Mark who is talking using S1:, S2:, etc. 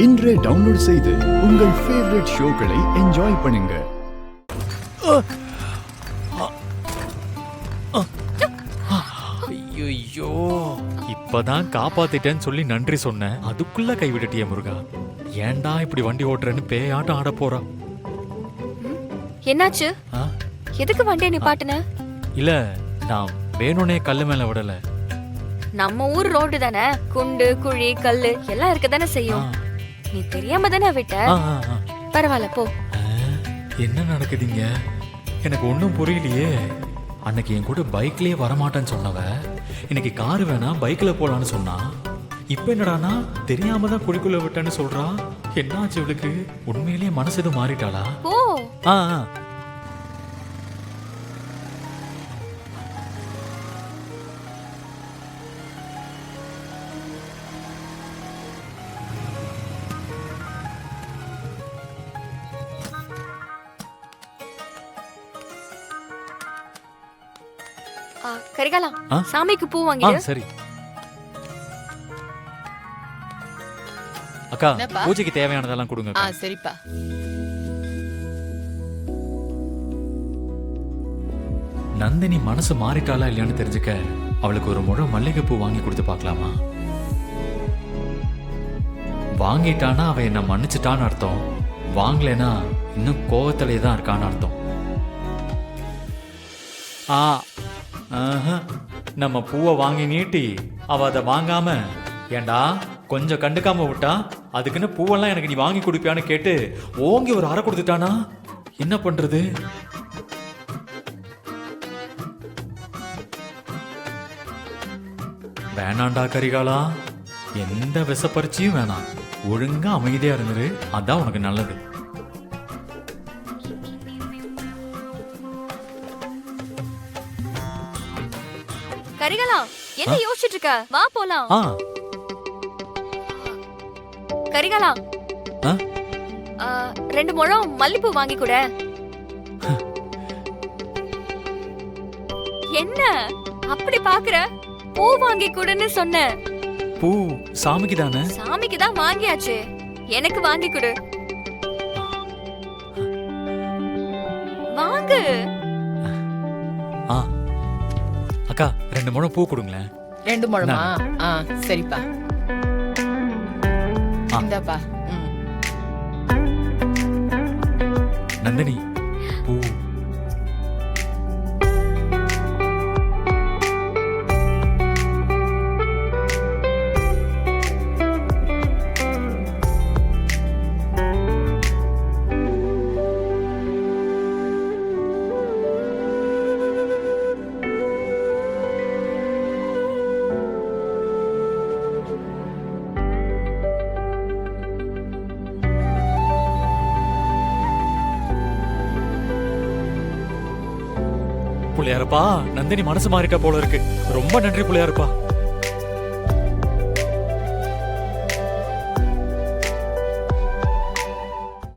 S1: இன்றே டவுன்லோட் செய்து உங்கள் ஃபேவரட் ஷோக்களை என்ஜாய் பண்ணுங்க.
S2: ஐயோ, இப்பதான் காப்பாத்திட்டேன்னு சொல்லி நன்றி சொன்னேன், அதுக்குள்ள கைவிட்டுட்டிய முருகா. ஏன்டா இப்படி வண்டி ஓட்டுறேன்னு பேயாட்டம் ஆட போறா.
S3: என்னாச்சு? எதுக்கு வண்டியை நிப்பாட்டுன?
S2: இல்ல, நான் வேணும்னே கல்லு மேல விடல.
S3: நம்ம ஊர் ரோடு தானே, குண்டு குழி கல்லு எல்லாம் இருக்க தானே செய்யும். நீ தெரியாம தானே விட்ட. பரவாயில்ல போ.
S2: என்ன நடக்குதுங்க? எனக்கு ஒன்னும் புரியலையே. அன்னைக்கு என் கூட பைக்லயே வரமாட்டேன்னு சொன்னவ இன்னைக்கு காரு வேணா பைக்ல போலான்னு சொன்னா. இப்ப என்னடானா தெரியாம தான் குழிக்குள்ள விட்டேன்னு சொல்றா. என்னாச்சு இவளுக்கு? உண்மையிலேயே மனசு எதுவும் மாறிட்டாளா?
S3: போ. கரிகாலா, சாமிக்கு பூ வாங்கிடு.
S2: சரி அக்கா, பூஜைக்கு தேவையானதெல்லாம் கொடுங்க.
S4: சரிப்பா.
S2: நந்தினி மனசு மாறிட்டாளா இல்லையான்னு தெரிஞ்சுக்க அவளுக்கு ஒரு முழம் மல்லிகைப்பூ வாங்கி கொடுத்து பார்க்கலாமா? வாங்கிட்டானா அவ என்ன மன்னிச்சுட்டான்னு அர்த்தம், வாங்கலைன்னா இன்னும் கோவத்திலே தான் இருக்கான்னு அர்த்தம். நம்ம பூவை வாங்கி நீட்டி அவ அதை வாங்காம, ஏண்டா கொஞ்சம் கண்டுக்காம விட்டா, அதுக்குன்னு பூவெல்லாம் எனக்கு நீ வாங்கி கொடுப்பியான்னு கேட்டு ஓங்கி ஒரு அறை கொடுத்துட்டானா என்ன பண்றது? வேணாண்டா கரிகாலா, எந்த விசப்பரிச்சியும் வேணாம். ஒழுங்கா அமைதியா இருந்துரு, அதான் உனக்கு நல்லது.
S3: கரிகாலா, என்ன யோசிச்சுட்டு இருக்க? வா போலாம். கரிகாலா, 2 முழம் மல்லிப்பூ வாங்கி கொடு. என்ன அப்படி பாக்குற? பூ வாங்கி கொடுன்னு சொன்ன.
S2: பூ சாமிக்கு தானே?
S3: சாமிக்கு தான் வாங்கியாச்சு, எனக்கு வாங்கி கொடு. வாங்கு.
S2: அக்கா, 2 முழம் பூ கொடுங்களேன்.
S4: 2 முழமா? சரிப்பா. இந்தப்பா.
S2: நந்தினி, பூ. புள்ளையாரப்பா, நந்தினி மனசு மாறிட்டா போல இருக்கு. ரொம்ப நன்றி புள்ளையாரப்பா.